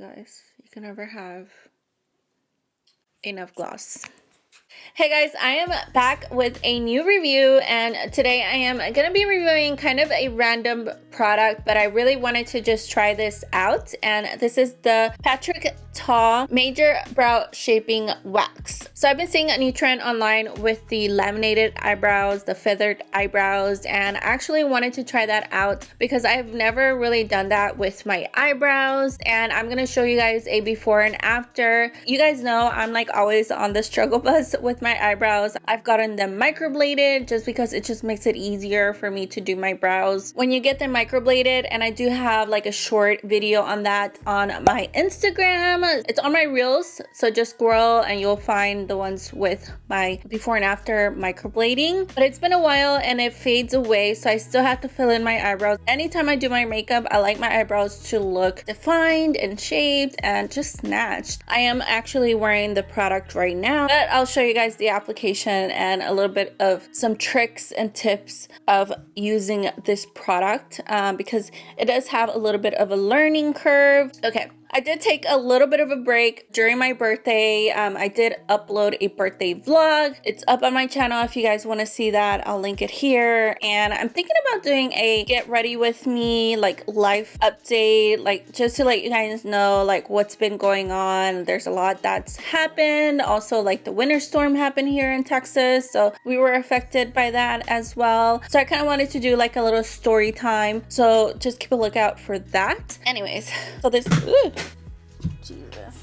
guys, you can never have enough gloss. Hey guys, I am back with a new review, and today I am going to be reviewing kind of a random product, but I really wanted to just try this out, and this is the Patrick Ta Major Brow Shaping Wax. So I've been seeing a new trend online with the laminated eyebrows, the feathered eyebrows, and I actually wanted to try that out because I've never really done that with my eyebrows, and I'm going to show you guys a before and after. You guys know I'm like always on the struggle bus with my eyebrows. I've gotten them microbladed just because it just makes it easier for me to do my brows when you get them microbladed, and I do have like a short video on that on my Instagram. It's on my reels, so just scroll and you'll find the ones with my before and after microblading. But it's been a while and it fades away, so I still have to fill in my eyebrows. Anytime I do my makeup, I like my eyebrows to look defined and shaped and just snatched. I am actually wearing the product right now, but I'll show you guys the application and a little bit of some tricks and tips of using this product because it does have a little bit of a learning curve. Okay, I did take a little bit of a break during my birthday. I did upload a birthday vlog. It's up on my channel if you guys want to see that. I'll link it here. And I'm thinking about doing a get ready with me like life update, like just to let you guys know like what's been going on. There's a lot that's happened. Also, like the winter storm happened here in Texas, so we were affected by that as well. So I kind of wanted to do like a little story time, so just keep a lookout for that. Anyways, so this Jesus.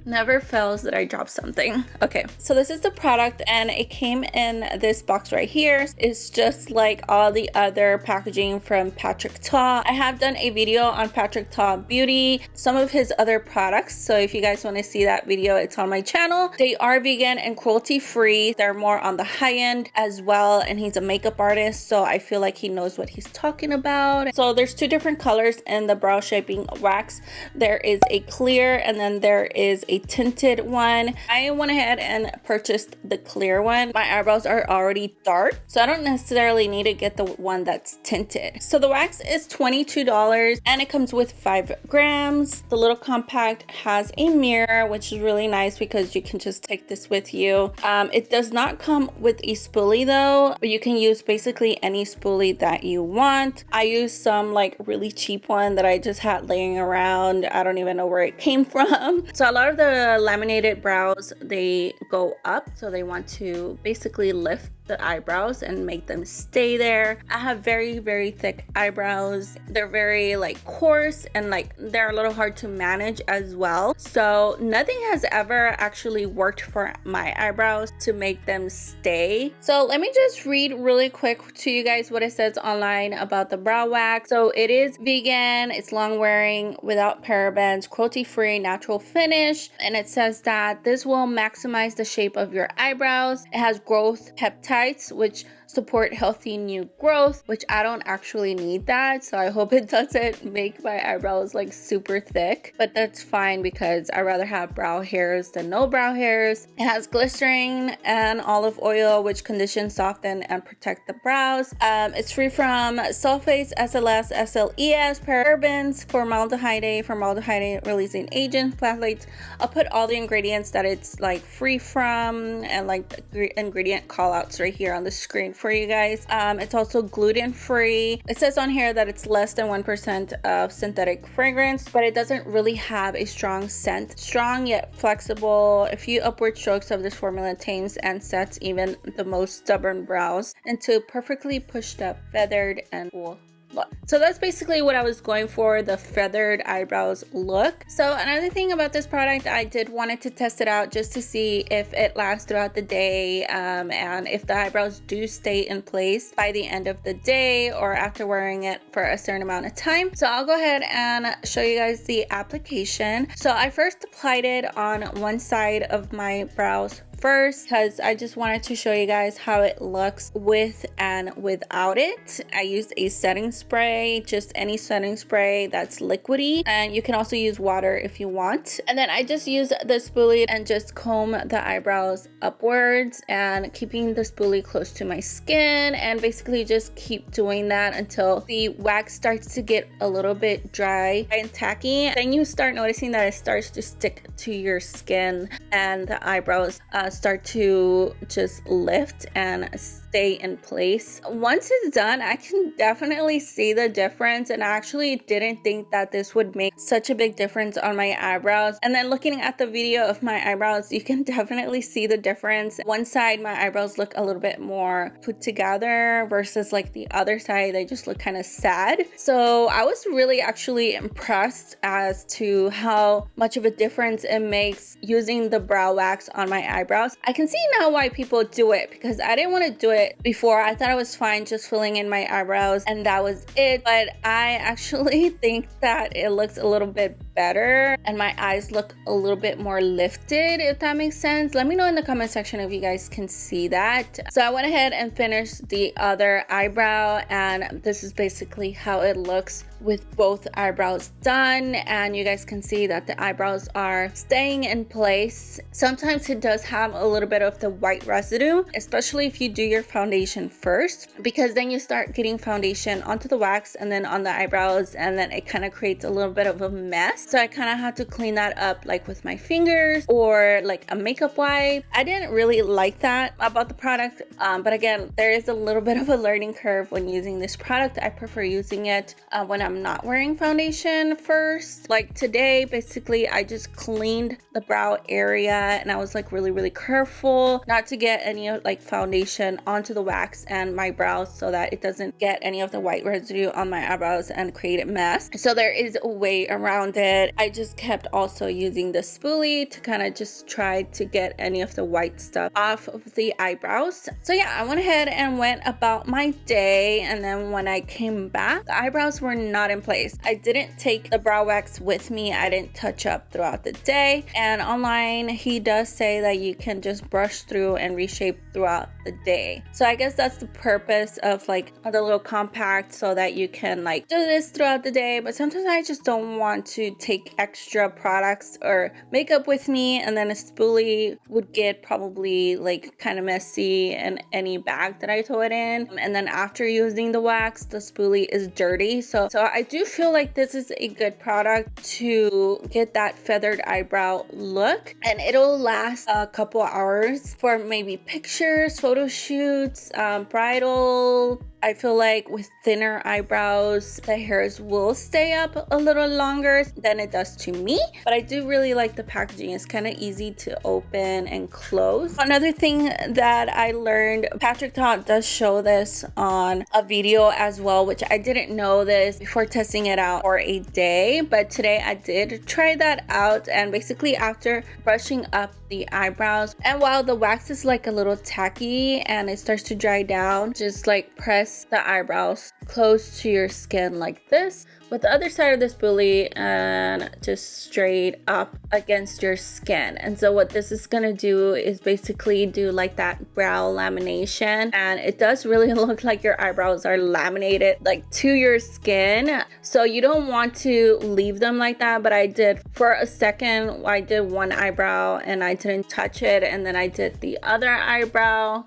Never fails that I drop something. Okay, so this is the product and it came in this box right here. It's just like all the other packaging from Patrick Ta. I have done a video on Patrick Ta Beauty, some of his other products, so if you guys want to see that video, it's on my channel. They are vegan and cruelty free. They're more on the high end as well, and he's a makeup artist, so I feel like he knows what he's talking about. So there's two different colors in the brow shaping wax. There is a clear and then there is a tinted one. I went ahead and purchased the clear one. My eyebrows are already dark, so I don't necessarily need to get the one that's tinted. So the wax is $22 and it comes with 5 grams. The little compact has a mirror, which is really nice because you can just take this with you. It does not come with a spoolie though, but you can use basically any spoolie that you want. I used some like really cheap one that I just had laying around. I don't even know where it came from. So a lot of the laminated brows, they go up, so they want to basically lift the eyebrows and make them stay there. I have very, very thick eyebrows. They're very like coarse and like they're a little hard to manage as well. So nothing has ever actually worked for my eyebrows to make them stay. So let me just read really quick to you guys what it says online about the brow wax. So it is vegan, it's long wearing, without parabens, cruelty free, natural finish, and it says that this will maximize the shape of your eyebrows. It has growth peptides, which support healthy new growth, which I don't actually need that, so I hope it doesn't make my eyebrows like super thick, but that's fine because I rather have brow hairs than no brow hairs. It has glycerin and olive oil, which condition, soften, and protect the brows. It's free from sulfates, SLS, SLES, parabens, formaldehyde releasing agents, phthalates. I'll put all the ingredients that it's like free from and like the ingredient call outs right here on the screen for you guys. It's also gluten free. It says on here that it's less than 1% of synthetic fragrance, but it doesn't really have a strong scent. Strong yet flexible. A few upward strokes of this formula tames and sets even the most stubborn brows into perfectly pushed up, feathered, and full look. So that's basically what I was going for, the feathered eyebrows look. So another thing about this product, I did wanted to test it out just to see if it lasts throughout the day and if the eyebrows do stay in place by the end of the day or after wearing it for a certain amount of time. So I'll go ahead and show you guys the application. So I first applied it on one side of my brows first because I just wanted to show you guys how it looks with and without it. I used a setting spray, just any setting spray that's liquidy, and you can also use water if you want. And then I just use the spoolie and just comb the eyebrows upwards and keeping the spoolie close to my skin, and basically just keep doing that until the wax starts to get a little bit dry and tacky. Then you start noticing that it starts to stick to your skin and the eyebrows start to just lift and stay in place. Once it's done, I can definitely see the difference, and I actually didn't think that this would make such a big difference on my eyebrows. And then looking at the video of my eyebrows, you can definitely see the difference. One side my eyebrows look a little bit more put together versus like the other side they just look kind of sad. So I was really actually impressed as to how much of a difference it makes using the brow wax on my eyebrows. I can see now why people do it, because I didn't want to do it before. I thought I was fine just filling in my eyebrows and that was it, but I actually think that it looks a little bit better and my eyes look a little bit more lifted, if that makes sense. Let me know in the comment section if you guys can see that. So I went ahead and finished the other eyebrow, and this is basically how it looks with both eyebrows done, and you guys can see that the eyebrows are staying in place. Sometimes it does have a little bit of the white residue, especially if you do your foundation first, because then you start getting foundation onto the wax and then on the eyebrows, and then it kind of creates a little bit of a mess. So I kind of had to clean that up like with my fingers or like a makeup wipe. I didn't really like that about the product, but again, there is a little bit of a learning curve when using this product. I prefer using it when I'm not wearing foundation first. Like today, basically I just cleaned the brow area and I was like really careful not to get any of like foundation onto the wax and my brows, so that it doesn't get any of the white residue on my eyebrows and create a mess. So there is a way around it. I just kept also using the spoolie to kind of just try to get any of the white stuff off of the eyebrows. So yeah, I went ahead and went about my day, and then when I came back, the eyebrows were not in place. I didn't take the brow wax with me. I didn't touch up throughout the day, and online he does say that you can just brush through and reshape throughout the day. So I guess that's the purpose of like the little compact, so that you can like do this throughout the day. But sometimes I just don't want to take extra products or makeup with me, and then a spoolie would get probably like kind of messy in any bag that I throw it in, and then after using the wax, the spoolie is dirty. So I do feel like this is a good product to get that feathered eyebrow look, and it'll last a couple hours for maybe pictures, photo shoots, bridal. I feel like with thinner eyebrows, the hairs will stay up a little longer than it does to me, but I do really like the packaging. It's kind of easy to open and close. Another thing that I learned, Patrick Todd does show this on a video as well, which I didn't know this before testing it out for a day, but today I did try that out. And basically after brushing up the eyebrows, and while the wax is like a little tacky and it starts to dry down, just like press the eyebrows close to your skin like this with the other side of the spoolie and just straight up against your skin. And so what this is gonna do is basically do like that brow lamination, and it does really look like your eyebrows are laminated like to your skin. So you don't want to leave them like that, but I did for a second. I did one eyebrow and I didn't touch it, and then I did the other eyebrow.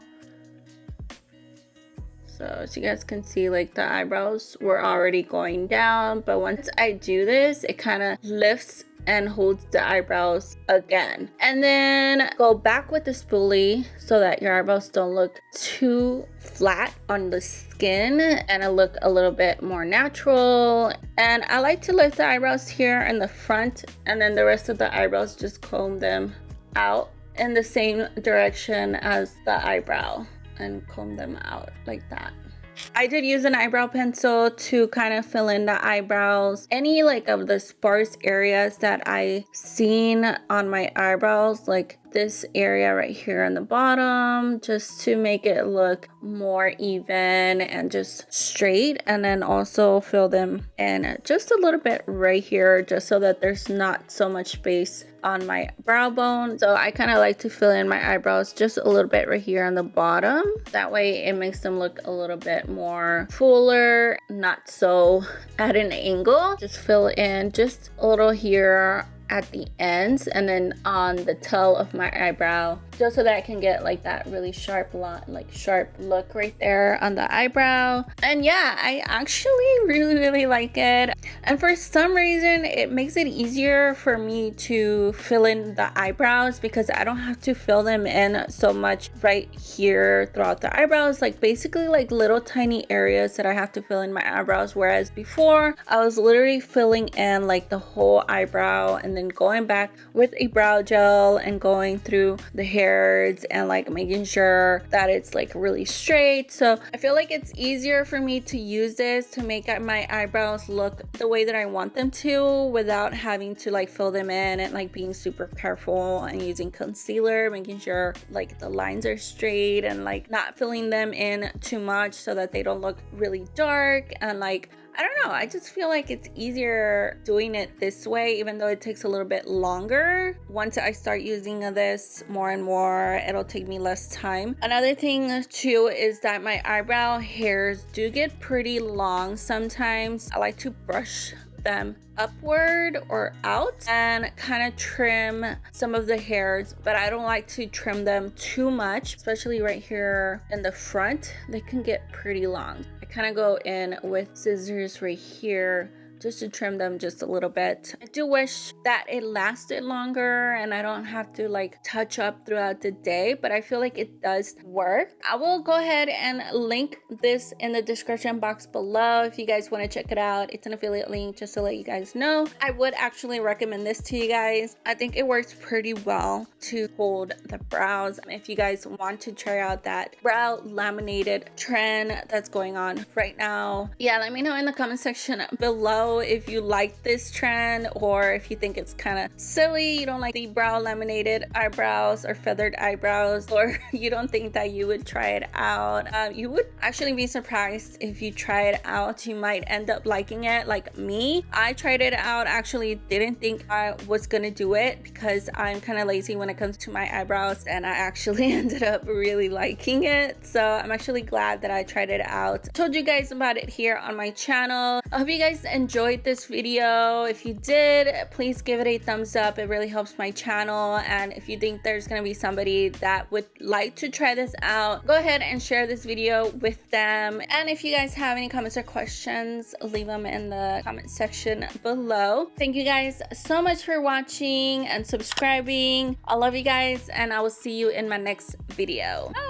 So as you guys can see, like the eyebrows were already going down, but once I do this, it kind of lifts and holds the eyebrows again. And then go back with the spoolie so that your eyebrows don't look too flat on the skin and it look a little bit more natural. And I like to lift the eyebrows here in the front, and then the rest of the eyebrows just comb them out in the same direction as the eyebrow and comb them out like that. I did use an eyebrow pencil to kind of fill in the eyebrows. Any like of the sparse areas that I seen on my eyebrows, like this area right here on the bottom just to make it look more even and just straight, and then also fill them in just a little bit right here just so that there's not so much space on my brow bone. So I kind of like to fill in my eyebrows just a little bit right here on the bottom. That way it makes them look a little bit more fuller, not so at an angle. Just fill in just a little here at the ends and then on the tail of my eyebrow, just so that I can get like that really sharp look right there on the eyebrow. And yeah, I actually really like it, and for some reason it makes it easier for me to fill in the eyebrows because I don't have to fill them in so much right here throughout the eyebrows, like basically like little tiny areas that I have to fill in my eyebrows, whereas before I was literally filling in like the whole eyebrow and then going back with a brow gel and going through the hairs and like making sure that it's like really straight. So I feel like it's easier for me to use this to make my eyebrows look the way that I want them to without having to like fill them in and like being super careful and using concealer, making sure like the lines are straight and like not filling them in too much so that they don't look really dark. And like, I don't know, I just feel like it's easier doing it this way, even though it takes a little bit longer. Once I start using this more and more, it'll take me less time. Another thing too is that my eyebrow hairs do get pretty long sometimes. I like to brush them upward or out and kind of trim some of the hairs, but I don't like to trim them too much, especially right here in the front. They can get pretty long. I kind of go in with scissors right here just to trim them just a little bit. I do wish that it lasted longer and I don't have to like touch up throughout the day, but I feel like it does work. I will go ahead and link this in the description box below if you guys want to check it out. It's an affiliate link just to let you guys know. I would actually recommend this to you guys. I think it works pretty well to hold the brows. If you guys want to try out that brow laminated trend that's going on right now, yeah, let me know in the comment section below if you like this trend or if you think it's kind of silly, you don't like the brow laminated eyebrows or feathered eyebrows, or you don't think that you would try it out. You would actually be surprised if you try it out. You might end up liking it like me. I tried it out, actually didn't think I was gonna do it because I'm kind of lazy when it comes to my eyebrows, and I actually ended up really liking it. So I'm actually glad that I tried it out. Told you guys about it here on my channel. I hope you guys enjoyed this video. If you did, please give it a thumbs up. It really helps my channel. And if you think there's gonna be somebody that would like to try this out, go ahead and share this video with them. And if you guys have any comments or questions, leave them in the comment section below. Thank you guys so much for watching and subscribing. I love you guys, and I will see you in my next video. Bye.